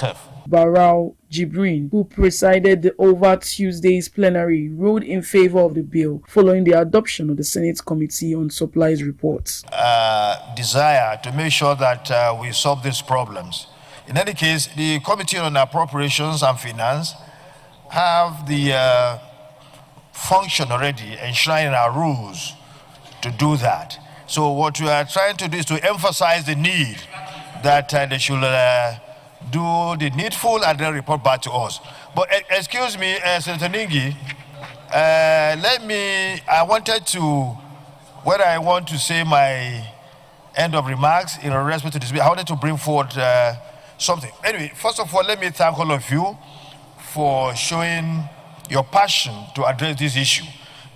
itself. Barau Jibrin, who presided over Tuesday's plenary, ruled in favor of the bill following the adoption of the Senate Committee on Supplies reports. Desire to make sure that we solve these problems. In any case, the Committee on Appropriations and Finance have the function already enshrined in our rules to do that. So what we are trying to do is to emphasize the need that they should do the needful and then report back to us. But excuse me, Senator Ningi, I wanted to, when I want to say my end of remarks in respect to this, I wanted to bring forward something. Anyway, first of all, let me thank all of you for showing your passion to address this issue.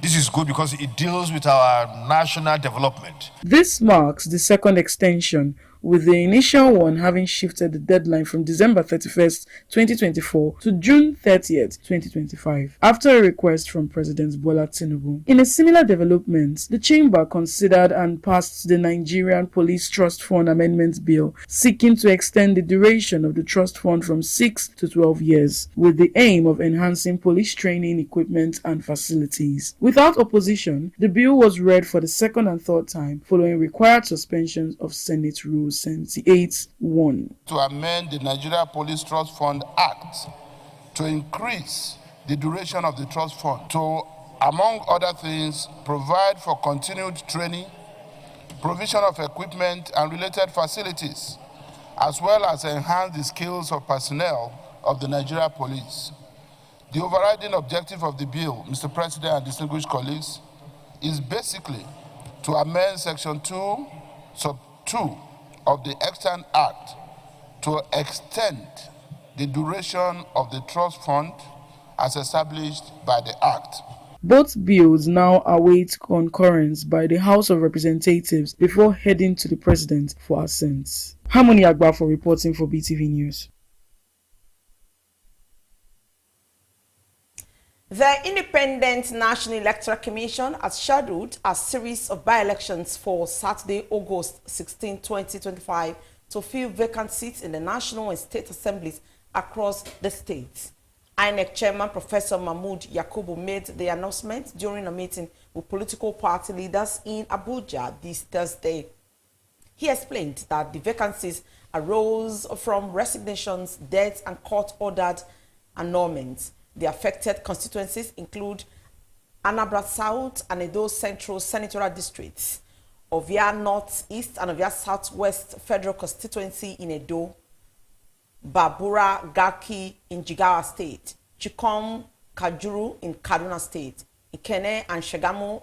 This is good because it deals with our national development. This marks the second extension, with the initial one having shifted the deadline from December 31st, 2024 to June 30th, 2025, after a request from President Bola Tinubu. In a similar development, the Chamber considered and passed the Nigerian Police Trust Fund Amendment Bill, seeking to extend the duration of the trust fund from 6 to 12 years, with the aim of enhancing police training, equipment, and facilities. Without opposition, the bill was read for the second and third time, following required suspensions of Senate Rules 78-1. To amend the Nigeria Police Trust Fund Act to increase the duration of the trust fund to, among other things, provide for continued training, provision of equipment and related facilities, as well as enhance the skills of personnel of the Nigeria Police. The overriding objective of the bill, Mr. President and distinguished colleagues, is basically to amend Section 2, Sub 2 of the Extant Act to extend the duration of the trust fund as established by the Act. Both bills now await concurrence by the House of Representatives before heading to the President for assent. Harmony Agba for reporting for BeeTv News. The Independent National Electoral Commission has scheduled a series of by-elections for Saturday, August 16, 2025 to fill vacant seats in the national and state assemblies across the state. INEC Chairman Professor Mahmood Yakubu made the announcement during a meeting with political party leaders in Abuja this Thursday. He explained that the vacancies arose from resignations, deaths, and court-ordered annulments. The affected constituencies include Anambra South and Edo Central Senatorial Districts, Ovia North East and Ovia Southwest Federal Constituency in Edo, Babura Gaki in Jigawa State, Chikom Kajuru in Kaduna State, Ikene and Shagamu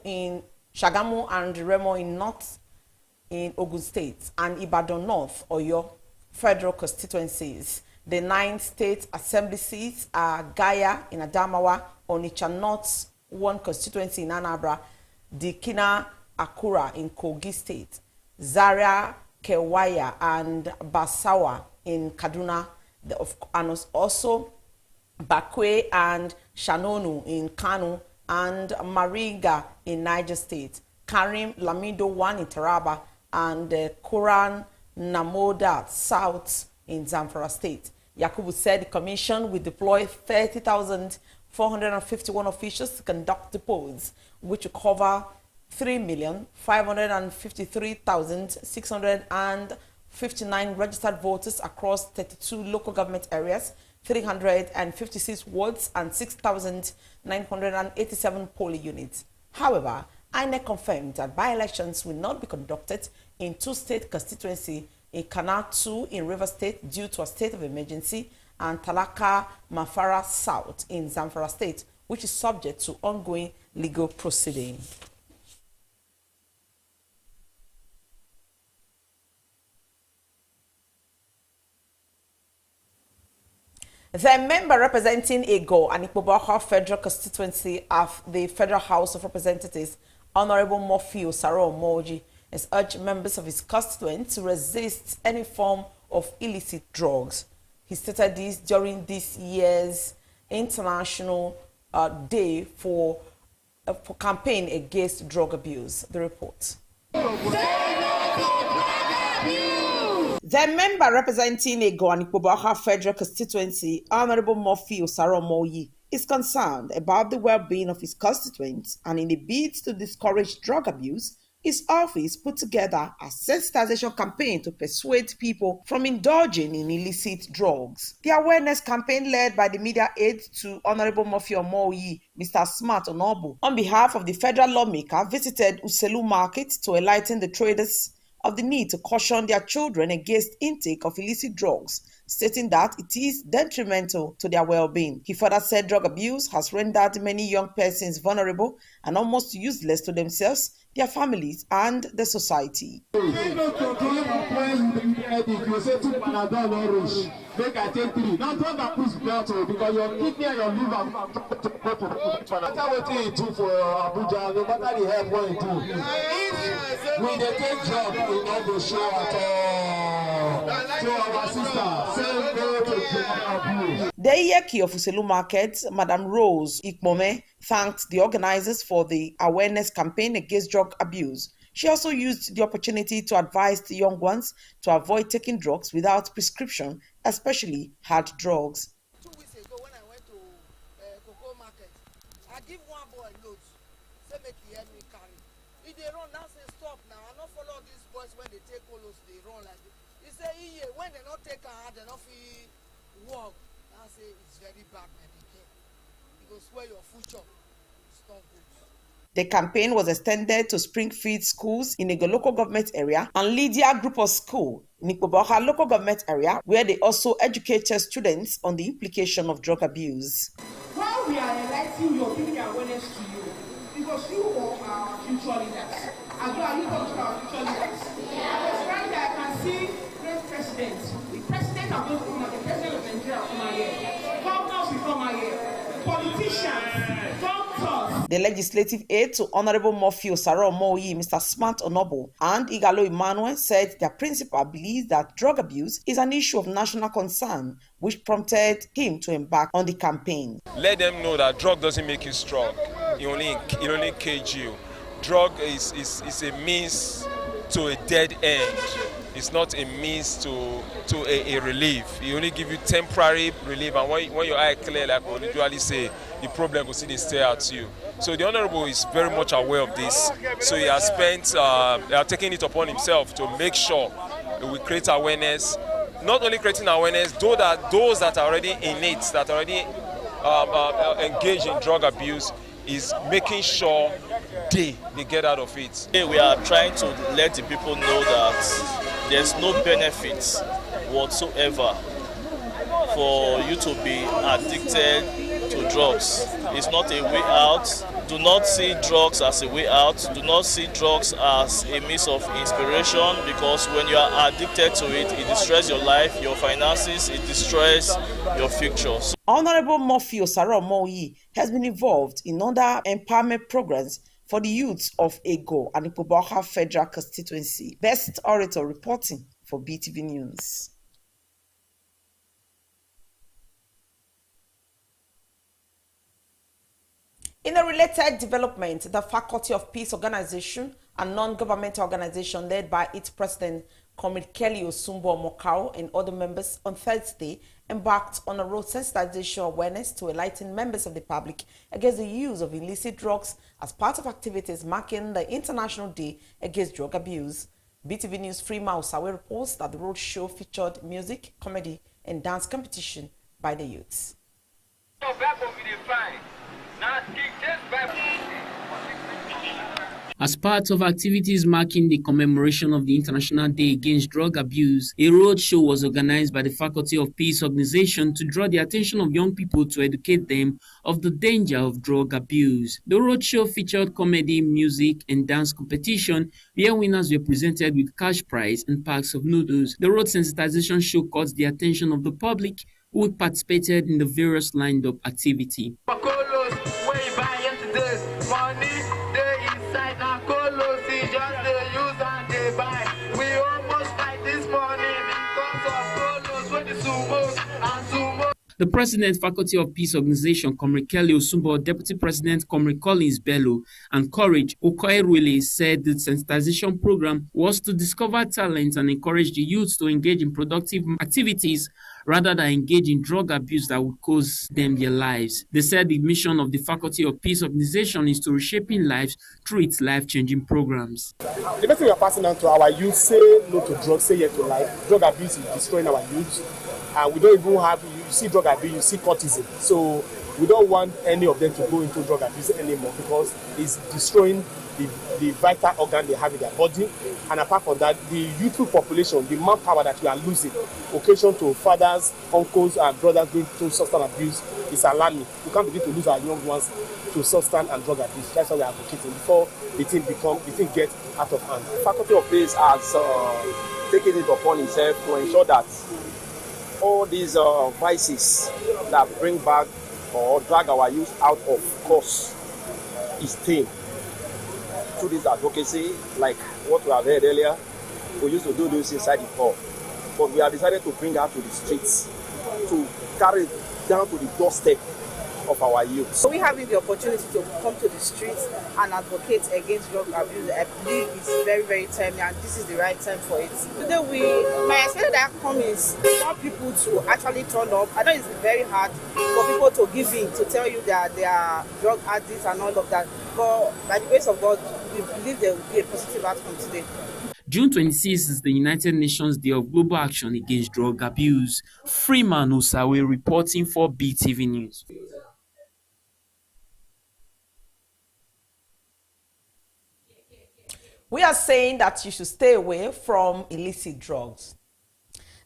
and Remo in North in Ogun State, and Ibadan North Oyo Federal Constituencies. The 9 state assembly seats are Gaya in Adamawa, Onitsha North 1 constituency in Anambra, Dikina Akura in Kogi State, Zaria Kewaya and Basawa in Kaduna, and also Bakwe and Shanonu in Kanu, and Mariga in Niger State, Karim Lamido 1 in Taraba, and Kuran Namoda South in Zamfara State. Yakubu said the commission will deploy 30,451 officials to conduct the polls, which will cover 3,553,659 registered voters across 32 local government areas, 356 wards, and 6,987 polling units. However, INEC confirmed that by-elections will not be conducted in 2 state constituencies, in Kana 2 in River State due to a state of emergency, and Talaka Mafara South in Zamfara State, which is subject to ongoing legal proceeding. The member representing Ego and Ikpoboka Federal Constituency of the Federal House of Representatives, Honorable Mofio Saro Moji, has urged members of his constituents to resist any form of illicit drugs. He stated this during this year's International Day for campaign against drug abuse. The report. The member representing Ego and Ikpoboaka Federal Constituency, Honorable Murphy Osaro-Moyi, is concerned about the well-being of his constituents, and in a bid to discourage drug abuse, his office put together a sensitization campaign to persuade people from indulging in illicit drugs. The awareness campaign, led by the media aide to Honorable Murphy Osaro-Moyi, Mr. Smart Onobu, on behalf of the federal lawmaker, visited Uselu Market to enlighten the traders of the need to caution their children against intake of illicit drugs, stating that it is detrimental to their well-being. He further said drug abuse has rendered many young persons vulnerable and almost useless to themselves, their families, and the society. The Iyeki of Uselu Market, Madam Rose Ikpome, thanked the organizers for the awareness campaign against drug abuse. She also used the opportunity to advise the young ones to avoid taking drugs without prescription, especially hard drugs. 2 weeks ago, when I went to Cocoa Market, I give one boy loads, say make he help me carry. If they run now, say stop now. I don't follow these boys when they take colos, they run like this. He say, yeah, when they not take a hand, they not feel walk. I say it's very bad, man. You go swear your future. It's not good. The campaign was extended to Springfield schools in Ego local government area and Lydia Group of School in Ikpoboaka local government area, where they also educated students on the implication of drug abuse. While we are enlightening you, giving awareness to you, because you are our future leaders. And are you going to our future leaders? Because right there I can see great presidents. The president of the president of Nigeria come here. Governors will come here. Politicians, doctors. The legislative aide to Honorable Murphy Osaro-Moyi, Mr. Smart Onobu, and Igalo Emmanuel said their principal believes that drug abuse is an issue of national concern, which prompted him to embark on the campaign. Let them know that drug doesn't make you strong. It only cage you. Drug is a means to a dead end. It's not a means to a relief. It only give you temporary relief, and when your eye clear, like we usually say, the problem will see they stare at you. So the Honorable is very much aware of this. So he has taken it upon himself to make sure we create awareness. Not only creating awareness, those that are already in it, that are already engaged in drug abuse, is making sure they get out of it. We are trying to let the people know that there's no benefits whatsoever for you to be addicted to drugs. It's not a way out. Do not see drugs as a way out. Do not see drugs as a means of inspiration, because when you are addicted to it, it destroys your life, your finances, it destroys your future. Honorable Murphy Osaro-Moyi has been involved in other empowerment programs for the youths of Ego and Ikpoboaka Federal Constituency. Best Orator reporting for BeeTv News. In a related development, the Faculty of Peace Organization, a non-governmental organization led by its president, Comrade Kelly Osumbo Mokao, and other members on Thursday, embarked on a road sensitization awareness to enlighten members of the public against the use of illicit drugs as part of activities marking the International Day Against Drug Abuse. BeeTv News Freema Osawe reports that the road show featured music, comedy, and dance competition by the youths. As part of activities marking the commemoration of the International Day Against Drug Abuse, a road show was organized by the Faculty of Peace Organization to draw the attention of young people to educate them of the danger of drug abuse. The road show featured comedy, music, and dance competition, where winners were presented with cash prize and packs of noodles. The road sensitization show caught the attention of the public, who participated in the various lined-up activity. The President, Faculty of Peace Organization, Comrade Kelly Osumbo, Deputy President, Comrade Collins Bello, and Courage Okoerwele said the sensitization program was to discover talent and encourage the youth to engage in productive activities rather than engage in drug abuse that would cost them their lives. They said the mission of the Faculty of Peace Organization is to reshaping lives through its life-changing programs. The message we are passing on to our youth: say no to drugs, say yes to life. Drug abuse is destroying our youth. And we don't even have, you see drug abuse, you see courtesan. So we don't want any of them to go into drug abuse anymore because it's destroying the vital organ they have in their body. And apart from that, the youthful population, the manpower that we are losing, occasion to fathers, uncles, and brothers going through substance abuse is alarming. We can't begin to lose our young ones to substance and drug abuse. That's why we are advocating before the thing gets out of hand. The Faculty of Peace has taken it upon itself to ensure that all these vices that bring back or drag our youth out of course is tamed. Through this advocacy, like what we have heard earlier, we used to do this inside the hall, but we have decided to bring her to the streets, to carry it down to the doorstep of our youth. So we having the opportunity to come to the streets and advocate against drug abuse, I believe it's very, very timely, and this is the right time for it. Today my expected outcome is we want people to actually turn up. I know it's very hard for people to give in, to tell you that they are drug addicts and all of that, but by the grace of God, we believe there will be a positive outcome today. June 26 is the United Nations Day of Global Action Against Drug Abuse. Freeman Osawe reporting for BeeTv News. We are saying that you should stay away from illicit drugs.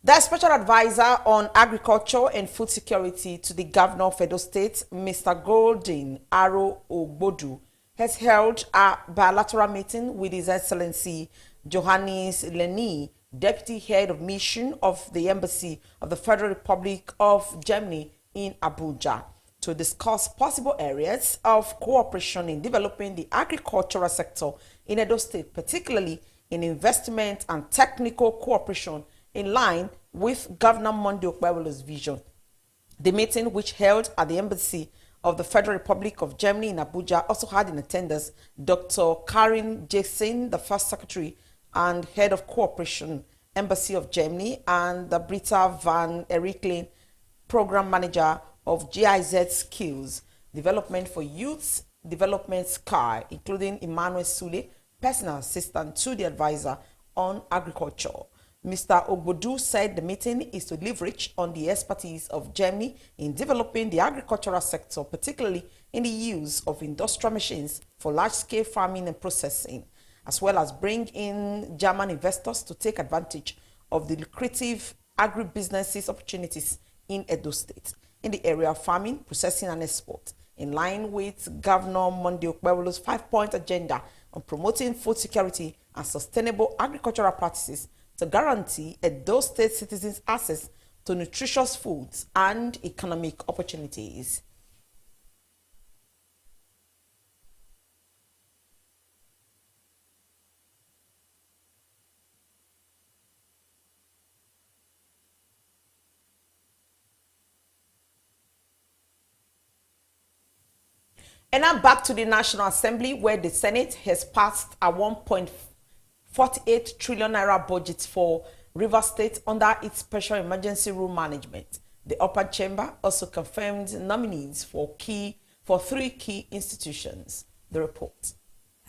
The Special Advisor on Agriculture and Food Security to the Governor of Edo State, Mr. Golden Aro Ogbodu, has held a bilateral meeting with His Excellency Johannes Leni, Deputy Head of Mission of the Embassy of the Federal Republic of Germany in Abuja, to discuss possible areas of cooperation in developing the agricultural sector in Edo State, particularly in investment and technical cooperation in line with Governor Monday Okpewelo's vision. The meeting, which held at the Embassy of the Federal Republic of Germany in Abuja, also had in attendance Dr. Karin Jason, the First Secretary and Head of Cooperation, Embassy of Germany, and the Britta van Eriklen, Program Manager of GIZ Skills Development for Youth Development Sky, including Emmanuel Sule, Personal Assistant to the Advisor on Agriculture. Mr. Ogbodu said the meeting is to leverage on the expertise of Germany in developing the agricultural sector, particularly in the use of industrial machines for large-scale farming and processing, as well as bring in German investors to take advantage of the lucrative agribusinesses opportunities in Edo State in the area of farming, processing, and export, in line with Governor Monday Okpewelo's 5-point agenda on promoting food security and sustainable agricultural practices to guarantee Edo State citizens access to nutritious foods and economic opportunities. And now back to the National Assembly, where the Senate has passed a 1.48 trillion naira budget for Rivers State under its special emergency rule management. The upper chamber also confirmed nominees for 3 key institutions. The report.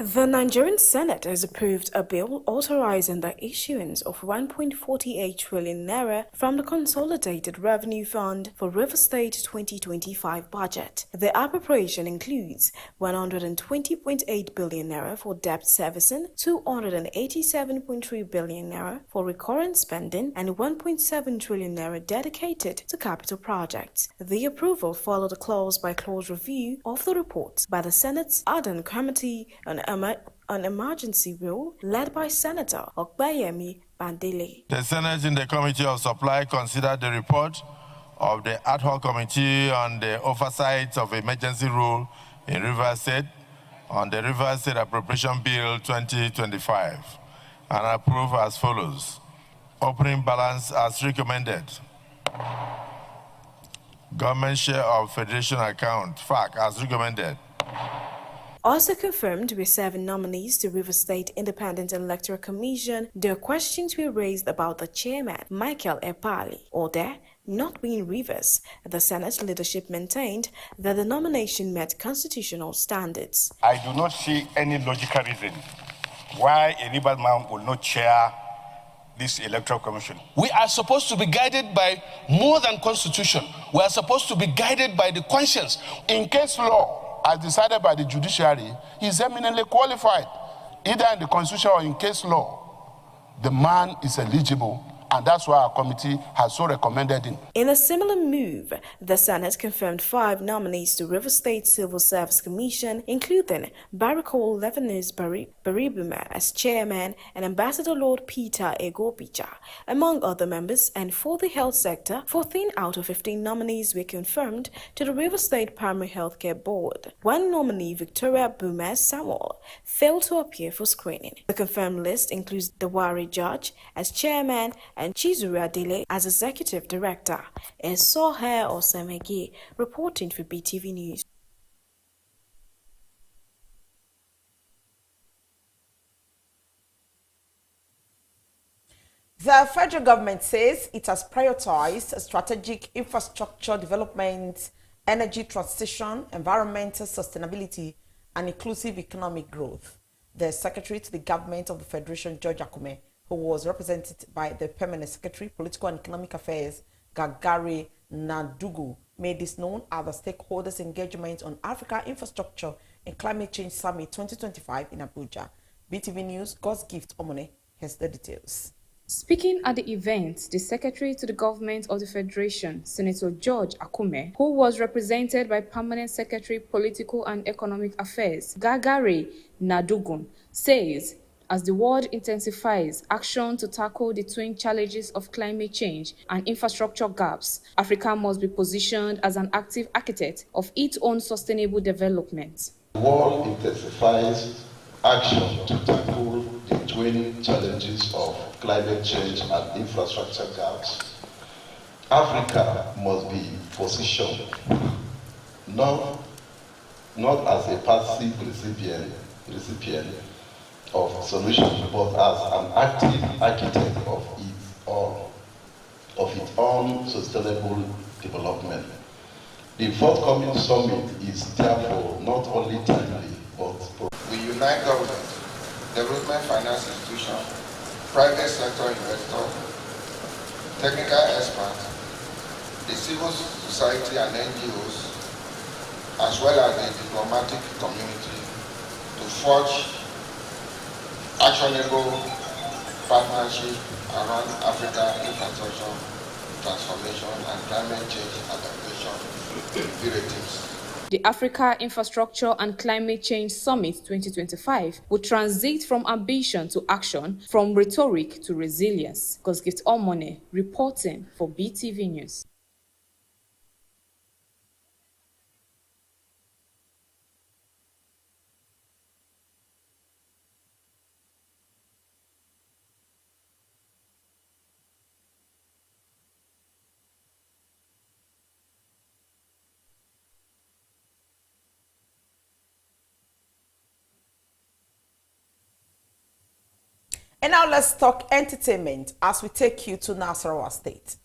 The Nigerian Senate has approved a bill authorizing the issuance of 1.48 trillion naira from the Consolidated Revenue Fund for River State 2025 budget. The appropriation includes 120.8 billion naira for debt servicing, 287.3 billion naira for recurrent spending, and 1.7 trillion naira dedicated to capital projects. The approval followed a clause-by-clause review of the report by the Senate's Ardent Committee on Emergency Rule, led by Senator Okbayemi Bandele. The Senate in the Committee of Supply considered the report of the Ad hoc Committee on the Oversight of Emergency Rule in Rivers State on the Rivers State Appropriation Bill 2025 and approved as follows. Opening balance as recommended. Government share of federation account, FAC, as recommended. Also confirmed were 7 nominees to River State Independent Electoral Commission. There are questions were raised about the chairman, Michael Epali, or there not being Rivers. The Senate leadership maintained that the nomination met constitutional standards. I do not see any logical reason why a Rivers man will not chair this electoral commission. We are supposed to be guided by more than constitution. We are supposed to be guided by the conscience. In case law, as decided by the judiciary, he is eminently qualified. Either in the constitution or in case law, the man is eligible, and that's why our committee has so recommended him. In a similar move, the Senate confirmed 5 nominees to River State Civil Service Commission, including Baricol Levinus Baribuma as chairman and Ambassador Lord Peter Egopicha, among other members. And for the health sector, 14 out of 15 nominees were confirmed to the River State Primary Healthcare Board. One nominee, Victoria Bumas Samuel, failed to appear for screening. The confirmed list includes Dawari Judge as chairman and Chizura Dele as executive director. Sohe Osemege reporting for BeeTv News. The federal government says it has prioritized strategic infrastructure development, energy transition, environmental sustainability, and inclusive economic growth. The Secretary to the Government of the Federation, George Akume, who was represented by the Permanent Secretary, Political and Economic Affairs, Gagare Nadugu, made this known at the Stakeholders Engagement on Africa Infrastructure and Climate Change Summit 2025 in Abuja. BeeTv News, God's Gift Omone, has the details. Speaking at the event, the Secretary to the Government of the Federation, Senator George Akume, who was represented by Permanent Secretary Political and Economic Affairs, Gagare Nadugun, says, as the world intensifies action to tackle the twin challenges of climate change and infrastructure gaps, Africa must be positioned as an active architect of its own sustainable development. The world intensifies action to tackle the twin challenges of climate change and infrastructure gaps. Africa must be positioned not as a passive recipient of solutions, but as an active architect of its own sustainable development. The forthcoming summit is therefore not only timely, but we unite government, development finance institutions, private sector investors, technical experts, the civil society and NGOs, as well as the diplomatic community, to forge actionable partnership around Africa infrastructure transformation and climate change adaptation imperatives. The Africa Infrastructure and Climate Change Summit 2025 will transit from ambition to action, from rhetoric to resilience. God's Gift Omone reporting for BeeTv News. And now let's talk entertainment as we take you to Nasarawa State.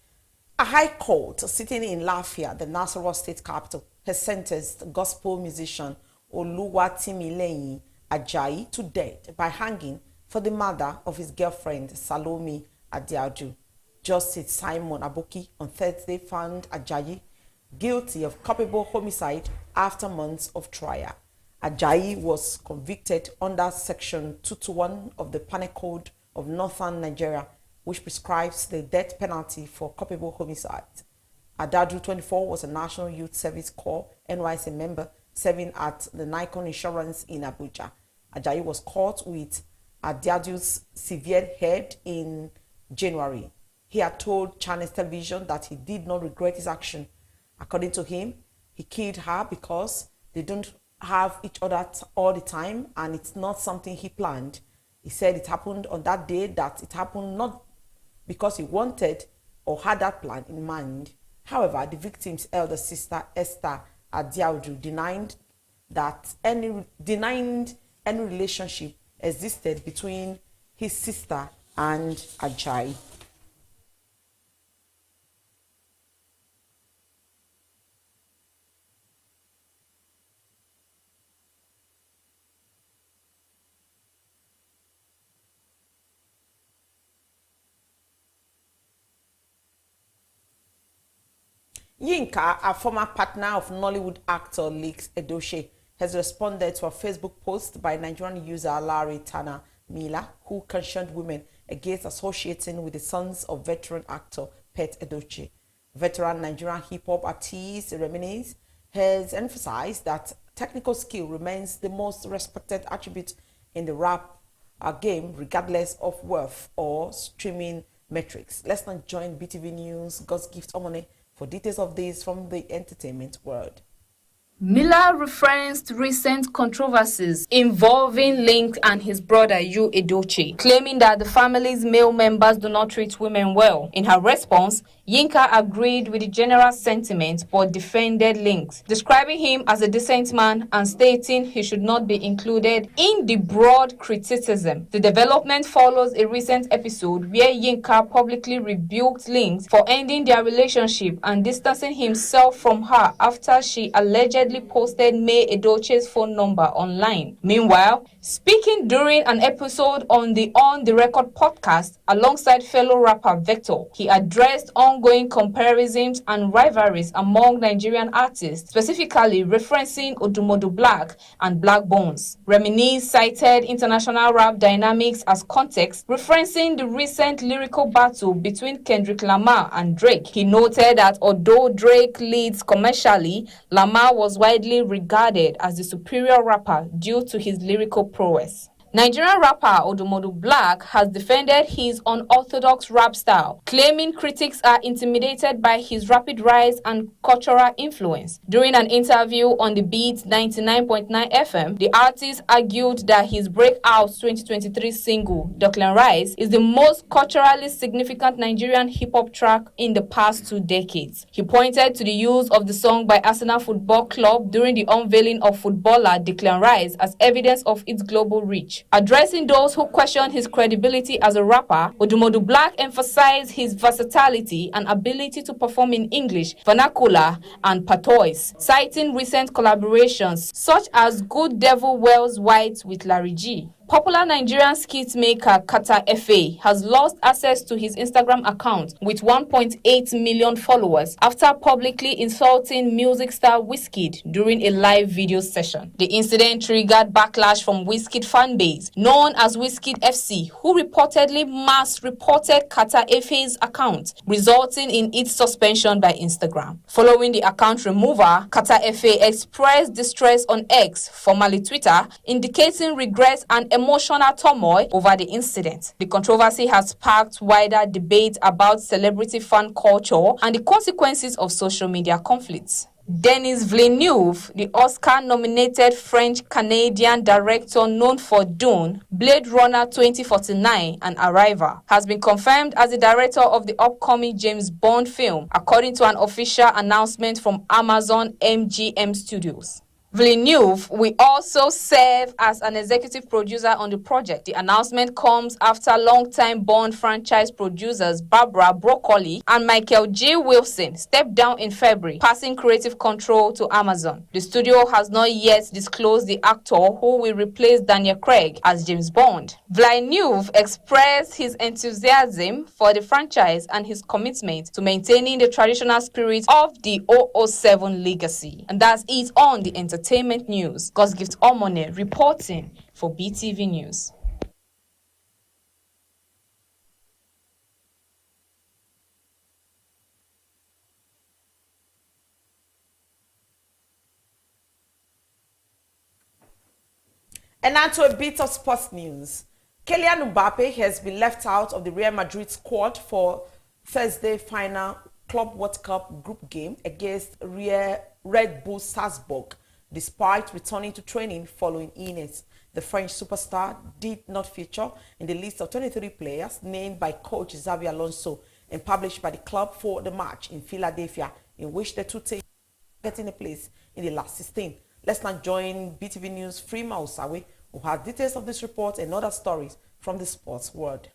A high court sitting in Lafia, the Nasarawa State capital, has sentenced gospel musician Oluwatimileyin Ajayi to death by hanging for the murder of his girlfriend Salome Adiaju. Justice Simon Aboki on Thursday found Ajayi guilty of culpable homicide after months of trial. Ajayi was convicted under Section 221 of the Penal Code of Northern Nigeria, which prescribes the death penalty for culpable homicide. Adadu, 24, was a National Youth Service Corps NYC member serving at the Nikon Insurance in Abuja. Ajayi was caught with Adadu's severed head in January. He had told Channels Television that he did not regret his action. According to him, he killed her because they don't have each other all the time and it's not something he planned. He said it happened on that day, that it happened not because he wanted or had that plan in mind. However, the victim's elder sister, Esther Adiaudu, denied any relationship existed between his sister and Ajayi. Yinka, a former partner of Nollywood actor Lex Edochie, has responded to a Facebook post by Nigerian user Larry Tana Mila, who cautioned women against associating with the sons of veteran actor Pet Edochie. Veteran Nigerian hip-hop artist Reminisce has emphasized that technical skill remains the most respected attribute in the rap game, regardless of wealth or streaming metrics. Let's now join BeeTv News, God's Gift Omone, for details of this from the entertainment world. Miller referenced recent controversies involving Link and his brother Yu Edochie, claiming that the family's male members do not treat women well. In her response, Yinka agreed with the general sentiment but defended Link, describing him as a decent man and stating he should not be included in the broad criticism. The development follows a recent episode where Yinka publicly rebuked Link for ending their relationship and distancing himself from her after she allegedly posted May Edochie's phone number online. Meanwhile, speaking during an episode on the On The Record podcast alongside fellow rapper Vector, he addressed ongoing comparisons and rivalries among Nigerian artists, specifically referencing Odumodu Black and Black Bones. Reminisce cited international rap dynamics as context, referencing the recent lyrical battle between Kendrick Lamar and Drake. He noted that although Drake leads commercially, Lamar was widely regarded as the superior rapper due to his lyrical prowess. Nigerian rapper Odumodu Black has defended his unorthodox rap style, claiming critics are intimidated by his rapid rise and cultural influence. During an interview on the Beat 99.9 FM, the artist argued that his breakout 2023 single, Declan Rise, is the most culturally significant Nigerian hip-hop track in the past 2 decades. He pointed to the use of the song by Arsenal Football Club during the unveiling of footballer Declan Rise as evidence of its global reach. Addressing those who question his credibility as a rapper, Odumodu Black emphasized his versatility and ability to perform in English, vernacular, and patois, citing recent collaborations such as Good Devil Wears White with Larry G. Popular Nigerian skit maker Kata Efe has lost access to his Instagram account with 1.8 million followers after publicly insulting music star Wizkid during a live video session. The incident triggered backlash from Wizkid fanbase known as Wizkid FC, who reportedly mass-reported Kata Efe's account, resulting in its suspension by Instagram. Following the account removal, Kata Efe expressed distress on X, formerly Twitter, indicating regret and emotional turmoil over the incident. The controversy has sparked wider debate about celebrity fan culture and the consequences of social media conflicts. Denis Villeneuve, the Oscar-nominated French-Canadian director known for Dune, Blade Runner 2049, and Arrival, has been confirmed as the director of the upcoming James Bond film, according to an official announcement from Amazon MGM Studios. Villeneuve will also serve as an executive producer on the project. The announcement comes after longtime Bond franchise producers Barbara Broccoli and Michael G. Wilson stepped down in February, passing creative control to Amazon. The studio has not yet disclosed the actor who will replace Daniel Craig as James Bond. Villeneuve expressed his enthusiasm for the franchise and his commitment to maintaining the traditional spirit of the 007 legacy. And that's it on the entertainment news. God's Gift Omone reporting for BeeTv News. And now to a bit of sports news. Kylian Mbappe has been left out of the Real Madrid squad for Thursday final Club World Cup group game against Red Bull Salzburg, despite returning to training following illness. The French superstar did not feature in the list of 23 players named by coach Xabi Alonso and published by the club for the match in Philadelphia, in which the two teams getting a place in the last 16. Let's now join BeeTv News Freema Osawe, who has details of this report and other stories from the sports world.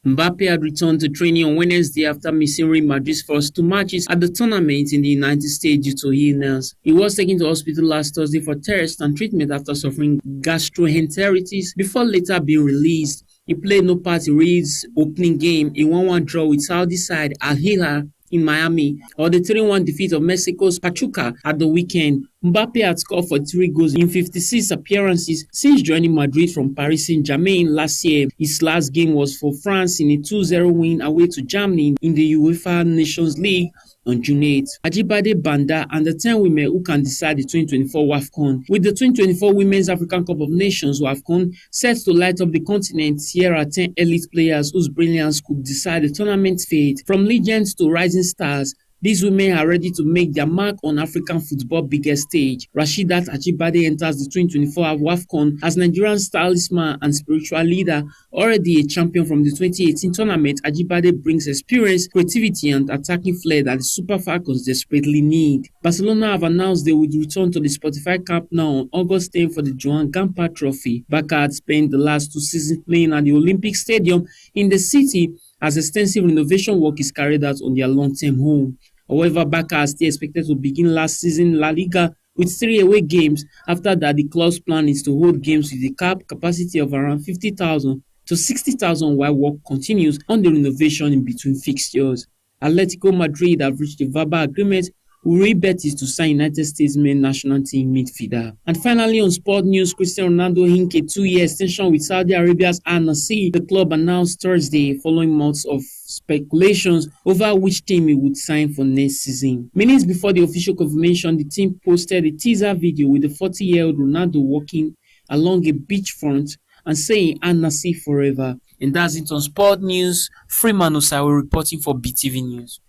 Mbappe had returned to training on Wednesday after missing Real Madrid's first two matches at the tournament in the United States due to illness. He was taken to hospital last Thursday for tests and treatment after suffering gastroenteritis before later being released. He played no part in Real's opening game, a 1-1 draw with Saudi side Al Hilal in Miami, or the 3-1 defeat of Mexico's Pachuca at the weekend. Mbappe had scored 43 goals in 56 appearances since joining Madrid from Paris Saint-Germain last year. His last game was for France in a 2-0 win away to Germany in the UEFA Nations League on June 8. Ajibade Banda and the 10 women who can decide the 2024 WAFCON. With the 2024 Women's African Cup of Nations WAFCON set to light up the continent, here are 10 elite players whose brilliance could decide the tournament's fate. From legends to rising stars, these women are ready to make their mark on African football's biggest stage. Rasheedat Ajibade enters the 2024 WAFCON as Nigerian talisman and spiritual leader. Already a champion from the 2018 tournament, Ajibade brings experience, creativity, and attacking flair that the Super Falcons desperately need. Barcelona have announced they would return to the Spotify Camp Nou on August 10 for the Joan Gamper Trophy. Barca had spent the last 2 seasons playing at the Olympic Stadium in the city as extensive renovation work is carried out on their long-term home. However, Barca is still expected to begin last season La Liga with 3 away games. After that, the club's plan is to hold games with a cap capacity of around 50,000 to 60,000 while work continues on the renovation in between fixtures. Atletico Madrid have reached a verbal agreement with Real Betis to sign United States men's national team midfielder. And finally, on sport news, Cristiano Ronaldo inked a 2-year extension with Saudi Arabia's Al Nassr. The club announced Thursday following months of speculations over which team he would sign for next season. Minutes before the official confirmation, the team posted a teaser video with the 40-year-old Ronaldo walking along a beachfront and saying Al Nassr forever. And that's it on sport news. Freeman Osawe reporting for BeeTv News.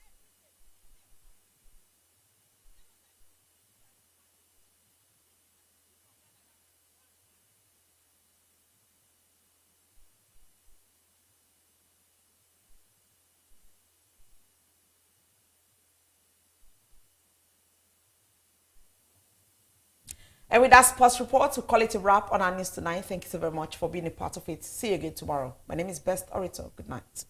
And with that sports report, we call it a wrap on our news tonight. Thank you so very much for being a part of it. See you again tomorrow. My name is Best Orator. Good night.